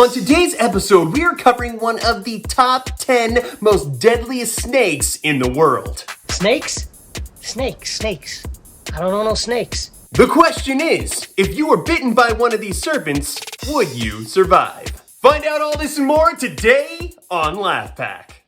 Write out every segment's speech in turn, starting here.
On today's episode, we are covering one of the top 10 most deadliest snakes in the world. Snakes? Snakes. I don't know no snakes. The question is, if you were bitten by one of these serpents, would you survive? Find out all this and more today on Laugh Pack.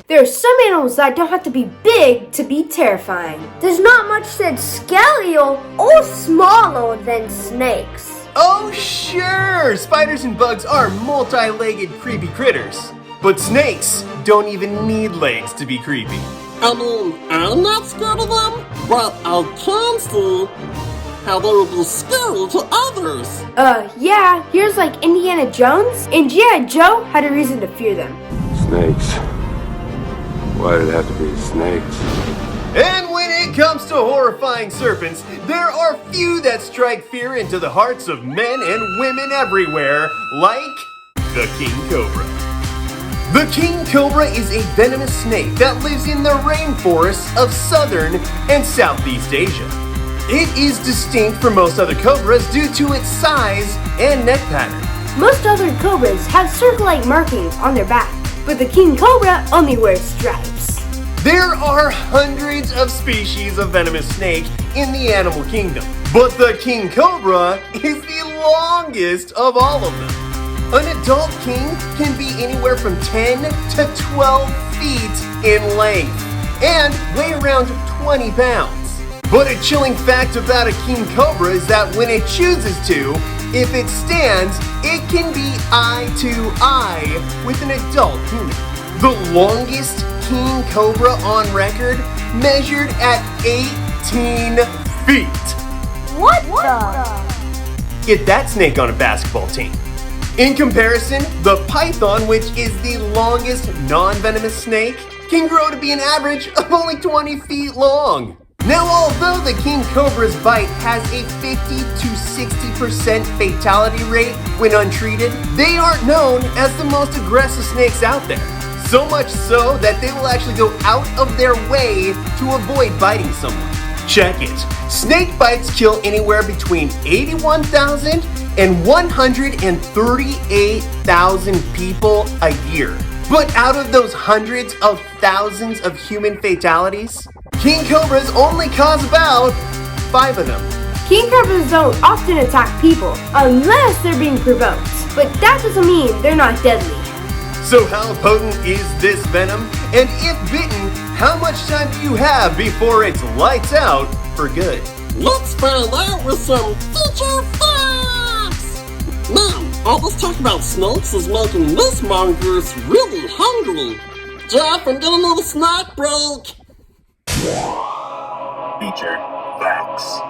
There are some animals that don't have to be big to be terrifying. There's not much said scalier or smaller than snakes. Oh sure, spiders and bugs are multi-legged creepy critters. But snakes don't even need legs to be creepy. I'm not scared of them, but I can see how they would be scary to others. Yeah, here's like Indiana Jones and G.I.Joe had a reason to fear them. Snakes. Why did it have to be snakes? And when it comes to horrifying serpents, there are few that strike fear into the hearts of men and women everywhere, like the king cobra. The king cobra is a venomous snake that lives in the rainforests of southern and Southeast Asia. It is distinct from most other cobras due to its size and neck pattern. Most other cobras have circle-like markings on their back, but the king cobra only wears stripes. There are hundreds of species of venomous snake in the animal kingdom, but the king cobra is the longest of all of them. An adult king can be anywhere from 10 to 12 feet in length and weigh around 20 pounds. But a chilling fact about a king cobra is that when it chooses to, if it stands, it can be eye to eye with an adult human. The longest king cobra on record measured at 18 feet. What the? Get that snake on a basketball team. In comparison, the python, which is the longest non-venomous snake, can grow to be an average of only 20 feet long. Now, although the king cobra's bite has a 50 to 60% fatality rate when untreated, they aren't known as the most aggressive snakes out there. So much so that they will actually go out of their way to avoid biting someone. Check it. Snake bites kill anywhere between 81,000 and 138,000 people a year. But out of those hundreds of thousands of human fatalities, king cobras only cause about 5 of them. King cobras don't often attack people unless they're being provoked, but that doesn't mean they're not deadly. So how potent is this venom? And if bitten, how much time do you have before it's lights out for good? Let's find out with some feature facts! Man, all this talk about snakes is making this mongoose really hungry. Jeff, I'm gonna need a snack break. Featured facts.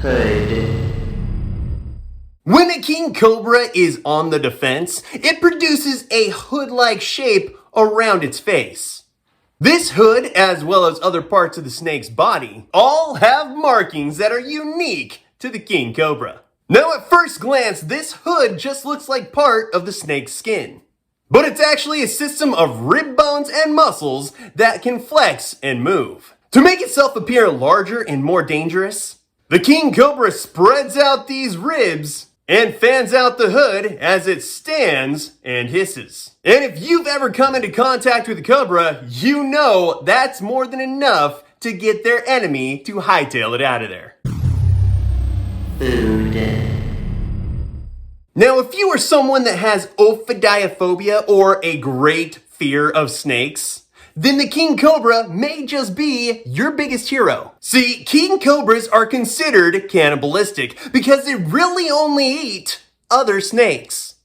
Hood. When a king cobra is on the defense, it produces a hood-like shape around its face. This hood, as well as other parts of the snake's body, all have markings that are unique to the king cobra. Now, at first glance, this hood just looks like part of the snake's skin. But it's actually a system of rib bones and muscles that can flex and move. To make itself appear larger and more dangerous, the king cobra spreads out these ribs and fans out the hood as it stands and hisses. And if you've ever come into contact with a cobra, you know that's more than enough to get their enemy to hightail it out of there. Food. Now, if you are someone that has ophidiophobia or a great fear of snakes, then the king cobra may just be your biggest hero. See, king cobras are considered cannibalistic because they really only eat other snakes.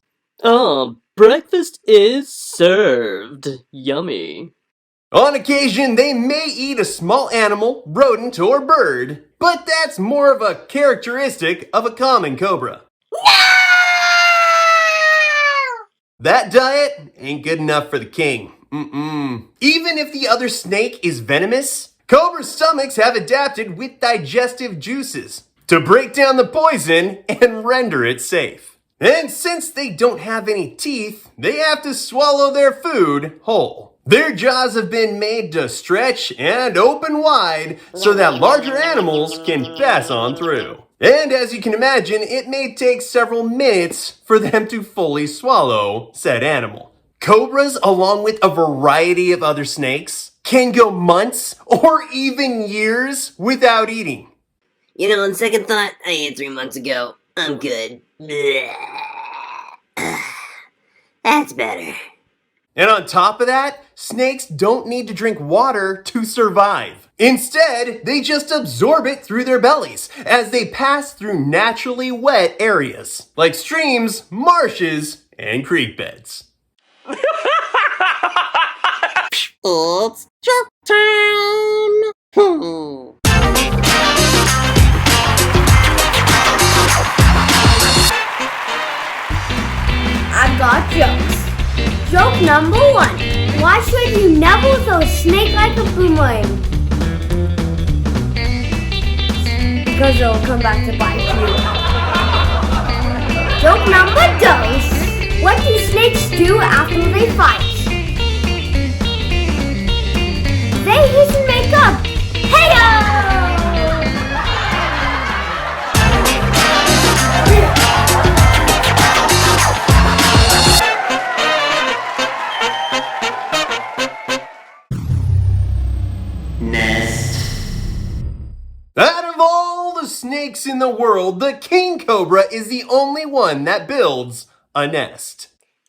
Breakfast is served. Yummy. On occasion, they may eat a small animal, rodent, or bird, but that's more of a characteristic of a common cobra. That diet ain't good enough for the king. Even if the other snake is venomous, cobra stomachs have adapted with digestive juices to break down the poison and render it safe. And since they don't have any teeth, they have to swallow their food whole. Their jaws have been made to stretch and open wide so that larger animals can pass on through. And as you can imagine, it may take several minutes for them to fully swallow said animal. Cobras, along with a variety of other snakes, can go months or even years without eating. You know, on second thought, I ate 3 months ago. I'm good. That's better. And on top of that, snakes don't need to drink water to survive. Instead, they just absorb it through their bellies as they pass through naturally wet areas, like streams, marshes, and creek beds. It's joke time! I've got jokes. Joke number 1. Why should you never throw a snake like a boomerang? Because it'll come back to bite you. Joke number 2. What do snakes do after they fight? They hiss and make up. Hey-o! Out of all the snakes in the world, the king cobra is the only one that builds a nest.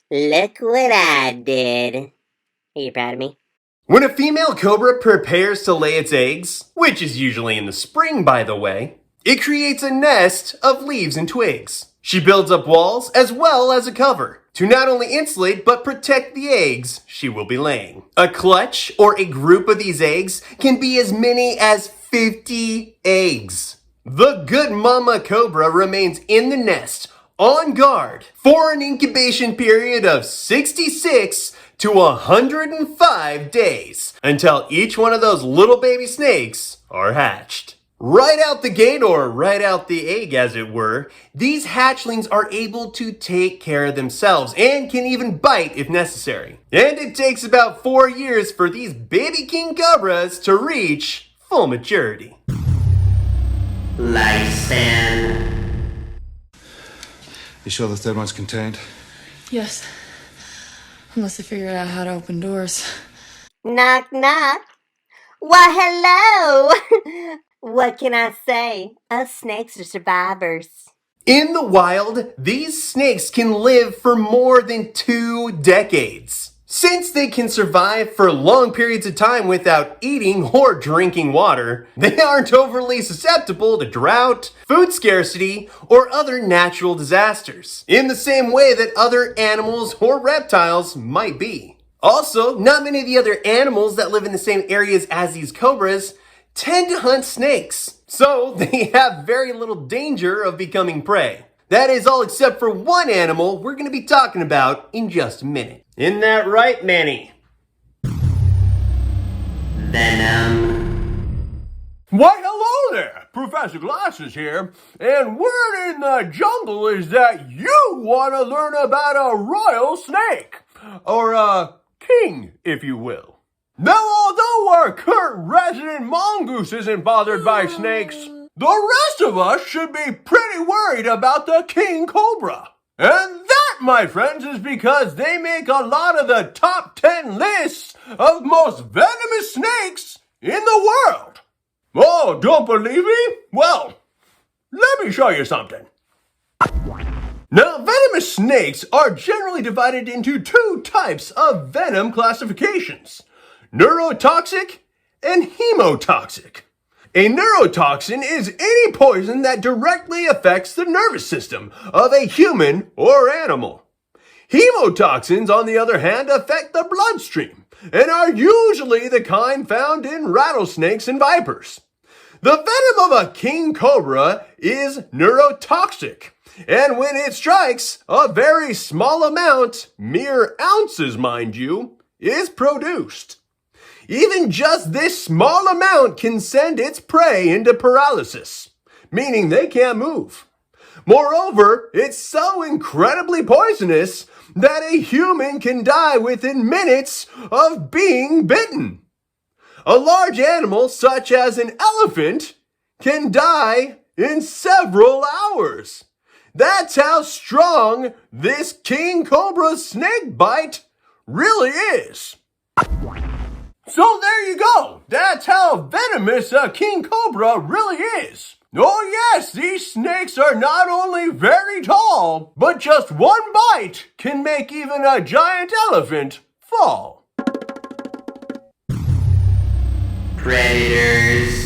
Look what I did. Are you proud of me? When a female cobra prepares to lay its eggs, which is usually in the spring by the way, it creates a nest of leaves and twigs. She builds up walls as well as a cover to not only insulate but protect the eggs she will be laying. A clutch or a group of these eggs can be as many as 50 eggs. The good mama cobra remains in the nest on guard for an incubation period of 66 to 105 days until each one of those little baby snakes are hatched. Right out the gate, or right out the egg as it were, these hatchlings are able to take care of themselves and can even bite if necessary. And it takes about 4 years for these baby king cobras to reach full maturity. Lifespan. You sure the third one's contained? Yes. Unless they figured out how to open doors. Knock, knock. Why, hello. What can I say? Us snakes are survivors. In the wild, these snakes can live for more than 2 decades. Since they can survive for long periods of time without eating or drinking water, they aren't overly susceptible to drought, food scarcity, or other natural disasters, in the same way that other animals or reptiles might be. Also, not many of the other animals that live in the same areas as these cobras tend to hunt snakes, so they have very little danger of becoming prey. That is all except for one animal we're going to be talking about in just a minute. Isn't that right, Manny? Venom. Why, hello there! Professor Glasses here, and word in the jungle is that you want to learn about a royal snake, or a king, if you will. Now, although our current resident Mongoose isn't bothered by snakes, the rest of us should be pretty worried about the king cobra. And that, my friends, is because they make a lot of the top 10 lists of most venomous snakes in the world. Oh, don't believe me? Well, let me show you something. Now, venomous snakes are generally divided into 2 types of venom classifications: neurotoxic and hemotoxic. A neurotoxin is any poison that directly affects the nervous system of a human or animal. Hemotoxins, on the other hand, affect the bloodstream and are usually the kind found in rattlesnakes and vipers. The venom of a king cobra is neurotoxic, and when it strikes, a very small amount, mere ounces mind you, is produced. Even just this small amount can send its prey into paralysis, meaning they can't move. Moreover, it's so incredibly poisonous that a human can die within minutes of being bitten. A large animal, such as an elephant, can die in several hours. That's how strong this king cobra snake bite really is. So there you go. That's how venomous a king cobra really is. Oh yes, these snakes are not only very tall, but just one bite can make even a giant elephant fall. Predators.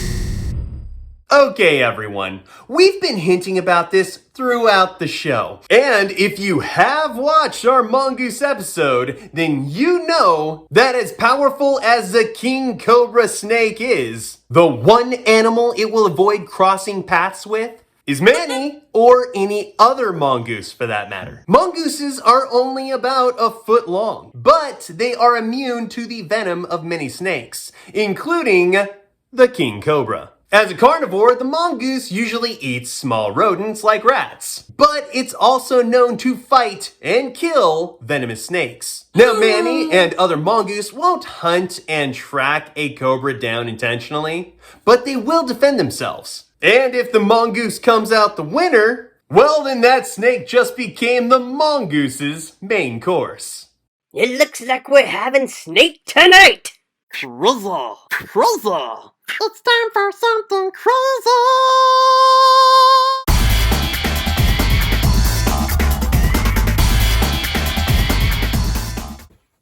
Okay, everyone, we've been hinting about this throughout the show. And if you have watched our Mongoose episode, then you know that as powerful as the king cobra snake is, the one animal it will avoid crossing paths with is Manny or any other mongoose for that matter. Mongooses are only about a foot long, but they are immune to the venom of many snakes, including the king cobra. As a carnivore, the mongoose usually eats small rodents like rats, but it's also known to fight and kill venomous snakes. Now, Manny and other mongoose won't hunt and track a cobra down intentionally, but they will defend themselves. And if the mongoose comes out the winner, well, then that snake just became the mongoose's main course. It looks like we're having snake tonight. Crazy! Crazy! It's time for something crazy!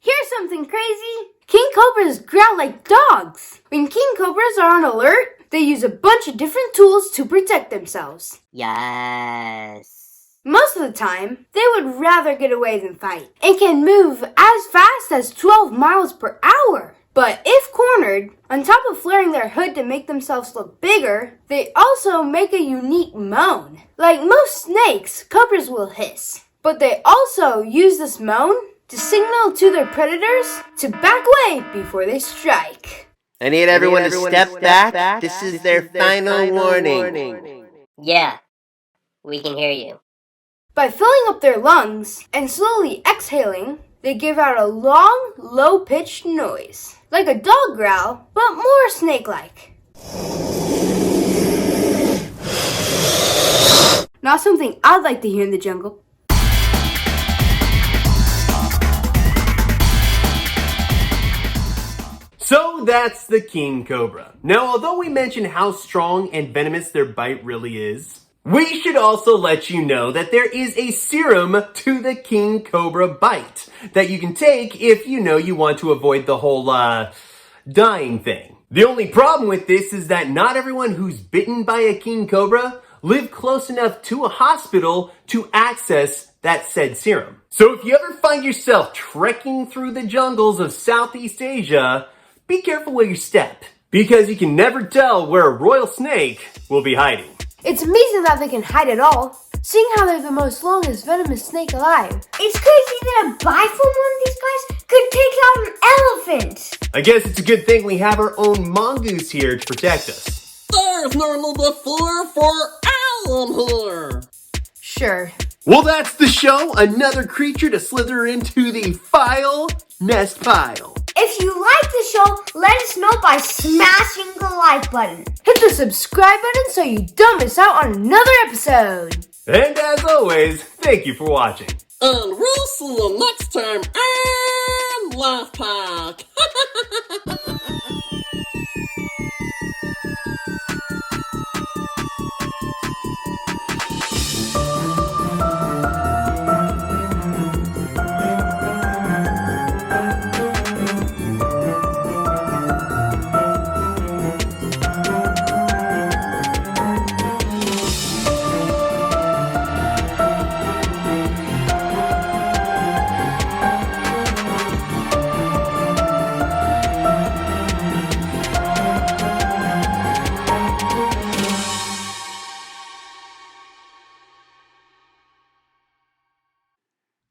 Here's something crazy. King cobras growl like dogs. When king cobras are on alert, they use a bunch of different tools to protect themselves. Yes. Most of the time, they would rather get away than fight, and can move as fast as 12 miles per hour. But if cornered, on top of flaring their hood to make themselves look bigger, they also make a unique moan. Like most snakes, cobras will hiss, but they also use this moan to signal to their predators to back away before they strike. I need everyone to step back. This is their final warning. Yeah, we can hear you. By filling up their lungs and slowly exhaling, they give out a long, low-pitched noise, like a dog growl, but more snake-like. Not something I'd like to hear in the jungle. So that's the king cobra. Now, although we mentioned how strong and venomous their bite really is, we should also let you know that there is a serum to the king cobra bite that you can take if you know you want to avoid the whole, dying thing. The only problem with this is that not everyone who's bitten by a king cobra live close enough to a hospital to access that said serum. So if you ever find yourself trekking through the jungles of Southeast Asia, be careful where you step, because you can never tell where a royal snake will be hiding. It's amazing that they can hide at all, seeing how they're the most longest venomous snake alive. It's crazy that a bite from one of these guys could take out an elephant. I guess it's a good thing we have our own mongoose here to protect us. There's no need to fear for Alan here. Sure. Well, that's the show. Another creature to slither into the file nest pile. If you like the show, let us know by smashing the like button. Hit the subscribe button so you don't miss out on another episode. And as always, thank you for watching. And we'll see you next time and Laugh Pack.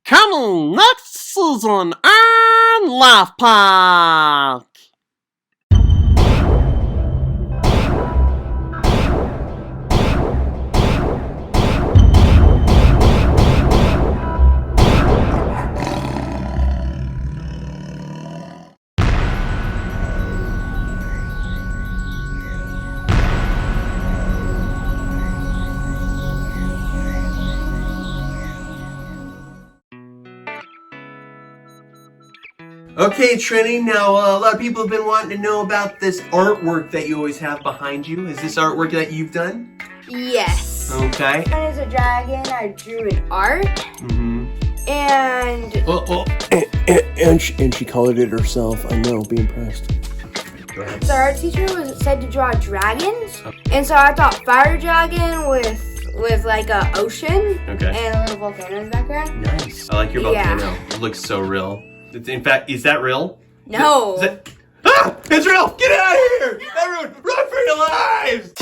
Coming next season on Laugh Pack. Okay, Trini, now a lot of people have been wanting to know about this artwork that you always have behind you. Is this artwork that you've done? Yes. Okay. As a dragon, I drew an art. Mm-hmm. And... And she colored it herself. I know, be impressed. The art teacher said to draw dragons. And so I thought fire dragon with like a ocean. Okay. And a little volcano in the background. Nice. I like your volcano. Yeah. It looks so real. In fact, is that real? No. Is that... Ah! It's real! Get out of here! Everyone, run for your lives!